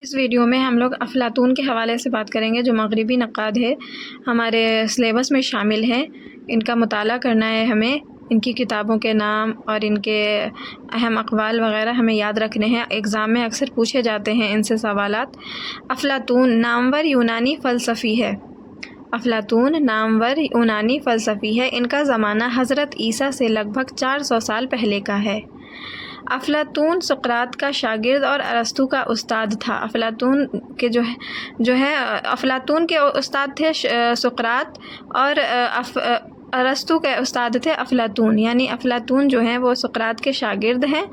اس video میں ہم لوگ افلاطون کے حوالے سے بات کریں گے، جو مغربی نقاد ہے، ہمارے سلیبس میں شامل ہیں۔ ان کا مطالعہ کرنا ہے ہمیں، ان کی کتابوں کے نام اور ان کے اہم اقوال وغیرہ ہمیں یاد رکھنے ہیں۔ ایگزام میں اکثر پوچھے جاتے ہیں ان سے سوالات۔ افلاطون نامور یونانی فلسفی ہے۔ افلاطون نامور یونانی فلسفی ہے۔ ان کا زمانہ حضرت عیسیٰ سے لگ بھگ 400 سال پہلے کا ہے۔ افلاطون سقراط کا شاگرد اور ارسطو کا استاد تھا۔ افلاطون کے استاد تھے سقراط، اور ارسطو کے استاد تھے افلاطون، یعنی افلاطون جو ہیں وہ سقراط کے شاگرد ہیں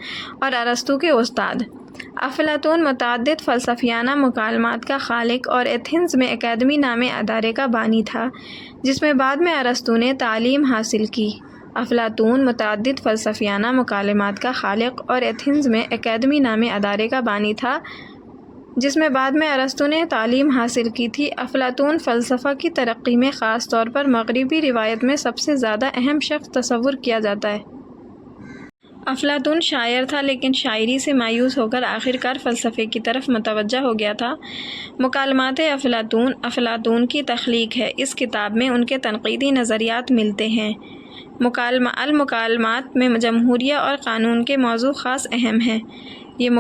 اور ارسطو کے استاد۔ افلاطون متعدد فلسفیانہ مکالمات کا خالق اور ایتھنز میں اکیڈمی نامی ادارے کا بانی تھا، جس میں بعد میں ارسطو نے تعلیم حاصل کی۔ افلاطون متعدد فلسفیانہ مکالمات کا خالق اور ایتھنز میں اکیڈمی نامی ادارے کا بانی تھا، جس میں بعد میں ارسطو نے تعلیم حاصل کی تھی۔ افلاطون فلسفہ کی ترقی میں خاص طور پر مغربی روایت میں سب سے زیادہ اہم شخص تصور کیا جاتا ہے۔ افلاطون شاعر تھا، لیکن شاعری سے مایوس ہو کر آخرکار فلسفے کی طرف متوجہ ہو گیا تھا۔ مکالمات افلاطون افلاطون کی تخلیق ہے۔ اس کتاب میں ان کے تنقیدی نظریات ملتے ہیں۔ المکالمات میں جمہوریہ اور قانون کے موضوع خاص اہم ہیں۔ یہ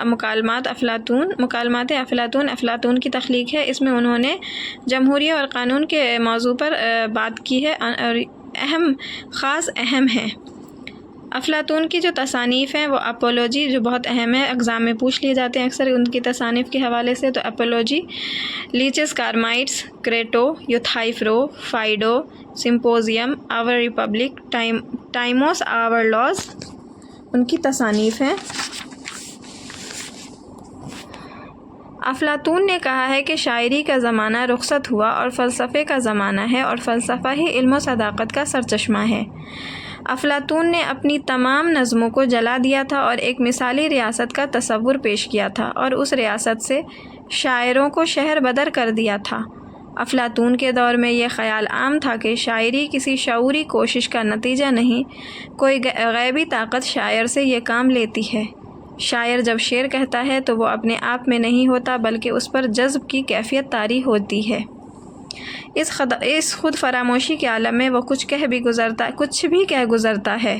مکالمات افلاطون افلاطون کی تخلیق ہے۔ اس میں انہوں نے جمہوریہ اور قانون کے موضوع پر بات کی ہے اور خاص اہم ہیں۔ افلاطون کی جو تصانیف ہیں وہ اپولوجی، جو بہت اہم ہے، ایگزام میں پوچھ لیے جاتے ہیں اکثر ان کی تصانیف کے حوالے سے۔ تو اپولوجی، لیچس کارمائٹس، کریٹو، یوتھائفرو، فائڈو، سمپوزیم، آور ریپبلک، ٹائموس آور لاز ان کی تصانیف ہیں۔ افلاطون نے کہا ہے کہ شاعری کا زمانہ رخصت ہوا اور فلسفے کا زمانہ ہے، اور فلسفہ ہی علم و صداقت کا سرچشمہ ہے۔ افلاطون نے اپنی تمام نظموں کو جلا دیا تھا اور ایک مثالی ریاست کا تصور پیش کیا تھا، اور اس ریاست سے شاعروں کو شہر بدر کر دیا تھا۔ افلاطون کے دور میں یہ خیال عام تھا کہ شاعری کسی شعوری کوشش کا نتیجہ نہیں، کوئی غیبی طاقت شاعر سے یہ کام لیتی ہے۔ شاعر جب شعر کہتا ہے تو وہ اپنے آپ میں نہیں ہوتا، بلکہ اس پر جذب کی کیفیت طاری ہوتی ہے۔ اس خود فراموشی کے عالم میں وہ کچھ بھی کہہ گزرتا ہے۔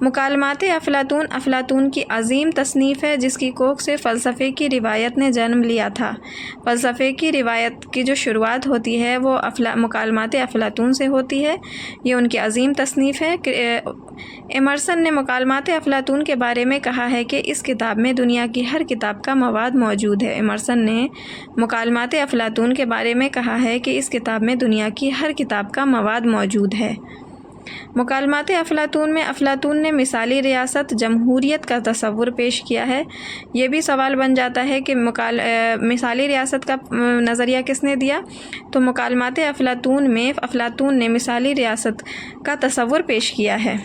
مکالمات افلاطون افلاطون کی عظیم تصنیف ہے، جس کی کوکھ سے فلسفے کی روایت نے جنم لیا تھا۔ فلسفے کی روایت کی جو شروعات ہوتی ہے وہ مکالمات افلاطون سے ہوتی ہے۔ یہ ان کی عظیم تصنیف ہے۔ ایمرسن نے مکالمات افلاطون کے بارے میں کہا ہے کہ اس کتاب میں دنیا کی ہر کتاب کا مواد موجود ہے۔ ایمرسن نے مکالمات افلاطون کے بارے میں کہا ہے کہ اس کتاب میں دنیا کی ہر کتاب کا مواد موجود ہے۔ مکالمات افلاطون میں افلاطون نے مثالی ریاست، جمہوریت کا تصور پیش کیا ہے۔ یہ بھی سوال بن جاتا ہے کہ مثالی ریاست کا نظریہ کس نے دیا؟ تو مکالمات افلاطون میں افلاطون نے مثالی ریاست کا تصور پیش کیا ہے۔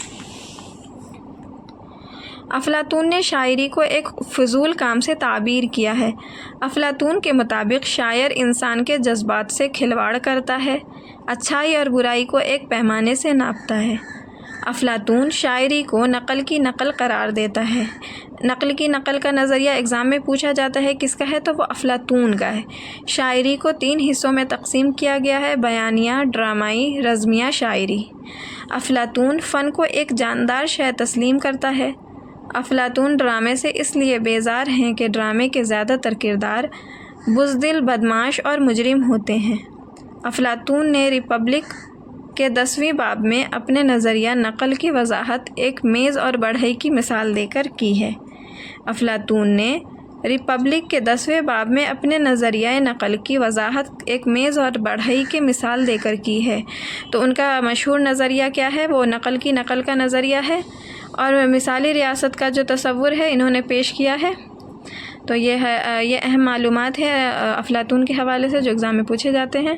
افلاطون نے شاعری کو ایک فضول کام سے تعبیر کیا ہے۔ افلاطون کے مطابق شاعر انسان کے جذبات سے کھلواڑ کرتا ہے، اچھائی اور برائی کو ایک پیمانے سے ناپتا ہے۔ افلاطون شاعری کو نقل کی نقل قرار دیتا ہے۔ نقل کی نقل کا نظریہ ایگزام میں پوچھا جاتا ہے کس کا ہے، تو وہ افلاطون کا ہے۔ شاعری کو 3 حصوں میں تقسیم کیا گیا ہے: بیانیہ، ڈرامائی، رزمیہ شاعری۔ افلاطون فن کو ایک جاندار شے تسلیم کرتا ہے۔ افلاطون ڈرامے سے اس لیے بیزار ہیں کہ ڈرامے کے زیادہ تر کردار بزدل، بدمعاش اور مجرم ہوتے ہیں۔ افلاطون نے ریپبلک کے 10ویں باب میں اپنے نظریہ نقل کی وضاحت ایک میز اور بڑھئی کی مثال دے کر کی ہے۔ افلاطون نے ریپبلک کے 10ویں باب میں اپنے نظریہ نقل کی وضاحت ایک میز اور بڑھئی کی مثال دے کر کی ہے۔ تو ان کا مشہور نظریہ کیا ہے؟ وہ نقل کی نقل کا نظریہ ہے، اور مثالی ریاست کا جو تصور ہے انہوں نے پیش کیا ہے۔ تو یہ اہم معلومات ہے افلاطون کے حوالے سے جو ایگزام میں پوچھے جاتے ہیں۔